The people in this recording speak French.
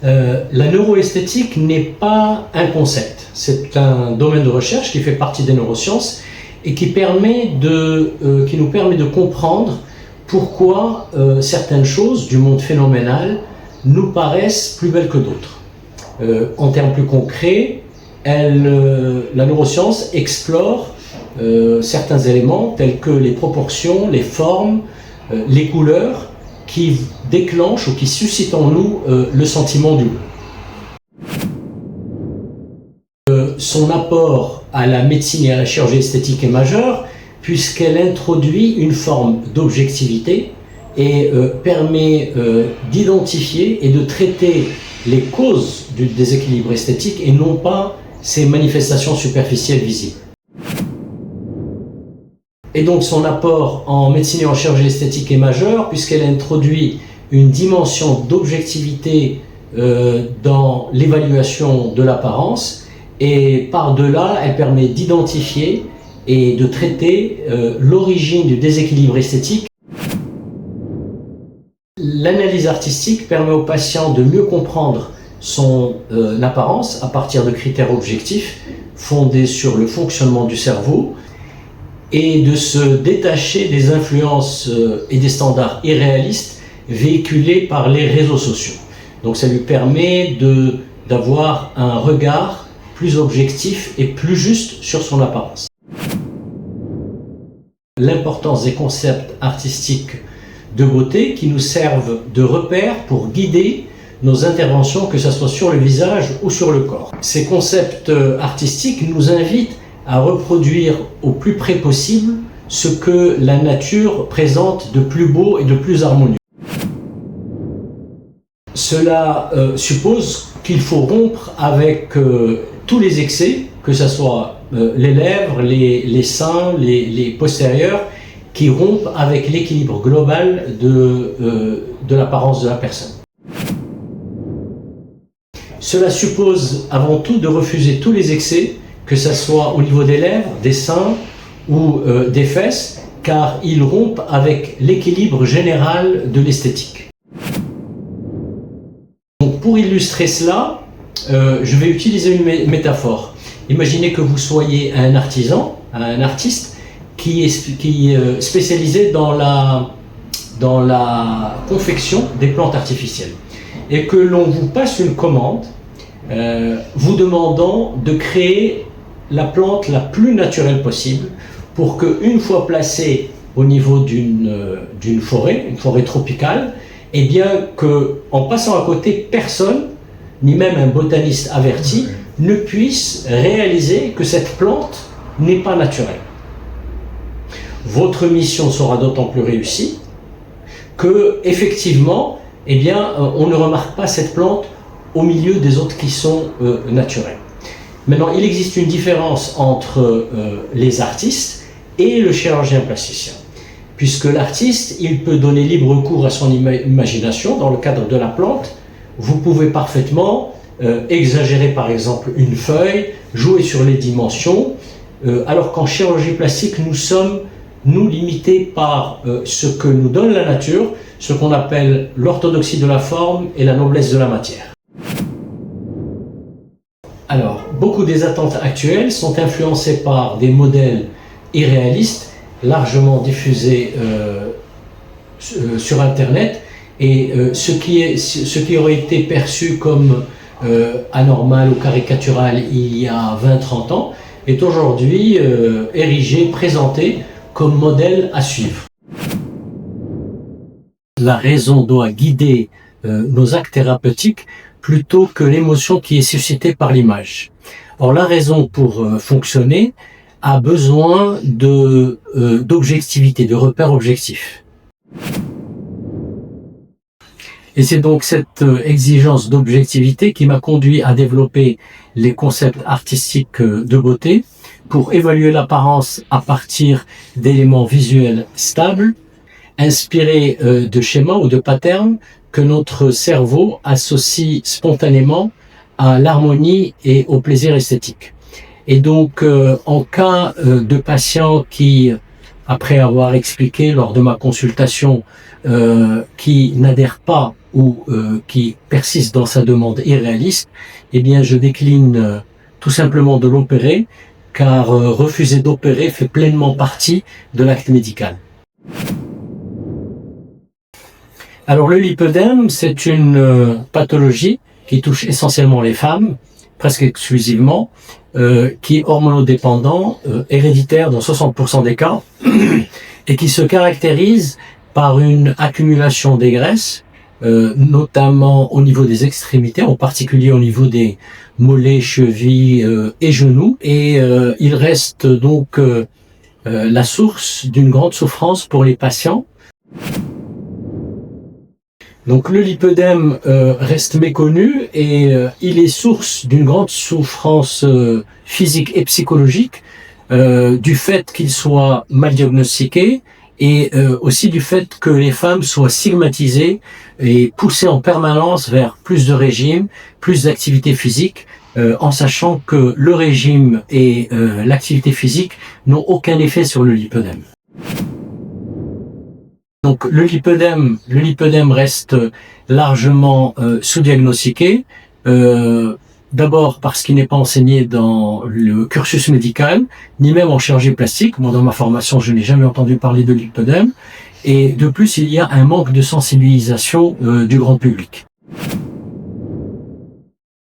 La neuroesthétique n'est pas un concept, c'est un domaine de recherche qui fait partie des neurosciences et qui nous permet de comprendre pourquoi certaines choses du monde phénoménal nous paraissent plus belles que d'autres. En termes plus concrets, la neuroscience explore certains éléments tels que les proportions, les formes, les couleurs qui déclenchent ou qui suscitent en nous le sentiment du goût. Son apport à la médecine et à la chirurgie esthétique est majeur puisqu'elle introduit une forme d'objectivité et permet d'identifier et de traiter les causes du déséquilibre esthétique et non pas ses manifestations superficielles visibles. Et donc son apport en médecine et en chirurgie esthétique est majeur puisqu'elle introduit une dimension d'objectivité dans l'évaluation de l'apparence et par-delà, elle permet d'identifier et de traiter l'origine du déséquilibre esthétique. L'analyse artistique permet au patient de mieux comprendre son apparence à partir de critères objectifs fondés sur le fonctionnement du cerveau et de se détacher des influences et des standards irréalistes véhiculés par les réseaux sociaux. Donc ça lui permet d'avoir un regard plus objectif et plus juste sur son apparence. L'importance des concepts artistiques de beauté qui nous servent de repères pour guider nos interventions, que ce soit sur le visage ou sur le corps. Ces concepts artistiques nous invitent à reproduire au plus près possible ce que la nature présente de plus beau et de plus harmonieux. Cela suppose qu'il faut rompre avec tous les excès, que ce soit les lèvres, les seins, les postérieurs, qui rompent avec l'équilibre global de l'apparence de la personne. Cela suppose avant tout de refuser tous les excès, que ce soit au niveau des lèvres, des seins ou des fesses, car ils rompent avec l'équilibre général de l'esthétique. Donc pour illustrer cela, je vais utiliser une métaphore. Imaginez que vous soyez un artisan, un artiste qui est spécialisé dans la confection des plantes artificielles et que l'on vous passe une commande vous demandant de créer la plante la plus naturelle possible pour qu'une fois placée au niveau d'une forêt, une forêt tropicale, et bien qu'en passant à côté, personne, ni même un botaniste averti, ne puisse réaliser que cette plante n'est pas naturelle. Votre mission sera d'autant plus réussie que, effectivement, eh bien, on ne remarque pas cette plante au milieu des autres qui sont naturelles. Maintenant, il existe une différence entre les artistes et le chirurgien plasticien, puisque l'artiste, il peut donner libre cours à son imagination dans le cadre de la plante. Vous pouvez parfaitement exagérer par exemple une feuille, jouer sur les dimensions, alors qu'en chirurgie plastique, nous sommes limités par ce que nous donne la nature, ce qu'on appelle l'orthodoxie de la forme et la noblesse de la matière. Alors, beaucoup des attentes actuelles sont influencées par des modèles irréalistes, largement diffusés sur Internet, et ce qui aurait été perçu comme anormal ou caricatural il y a 20-30 ans, est aujourd'hui érigé, présenté comme modèle à suivre. La raison doit guider nos actes thérapeutiques plutôt que l'émotion qui est suscitée par l'image. Or, la raison pour fonctionner a besoin d'objectivité, de repères objectifs. Et c'est donc cette exigence d'objectivité qui m'a conduit à développer les concepts artistiques de beauté pour évaluer l'apparence à partir d'éléments visuels stables, inspirés de schémas ou de patterns que notre cerveau associe spontanément à l'harmonie et au plaisir esthétique. Et donc, en cas de patients qui, après avoir expliqué lors de ma consultation, qui n'adhèrent pas ou qui persiste dans sa demande irréaliste, eh bien je décline tout simplement de l'opérer, car refuser d'opérer fait pleinement partie de l'acte médical. Alors le lipœdème, c'est une pathologie qui touche essentiellement les femmes, presque exclusivement, qui est hormonodépendant, héréditaire dans 60% des cas, et qui se caractérise par une accumulation des graisses, notamment au niveau des extrémités, en particulier au niveau des mollets, chevilles et genoux, et il reste donc la source d'une grande souffrance pour les patients. Donc le lipœdème reste méconnu et il est source d'une grande souffrance physique et psychologique du fait qu'il soit mal diagnostiqué et aussi du fait que les femmes soient stigmatisées et poussées en permanence vers plus de régime, plus d'activité physique, en sachant que le régime et l'activité physique n'ont aucun effet sur le lipœdème. Donc le lipœdème reste largement sous-diagnostiqué, d'abord parce qu'il n'est pas enseigné dans le cursus médical, ni même en chirurgie plastique. Moi, dans ma formation, je n'ai jamais entendu parler de lipœdème. Et de plus, il y a un manque de sensibilisation du grand public.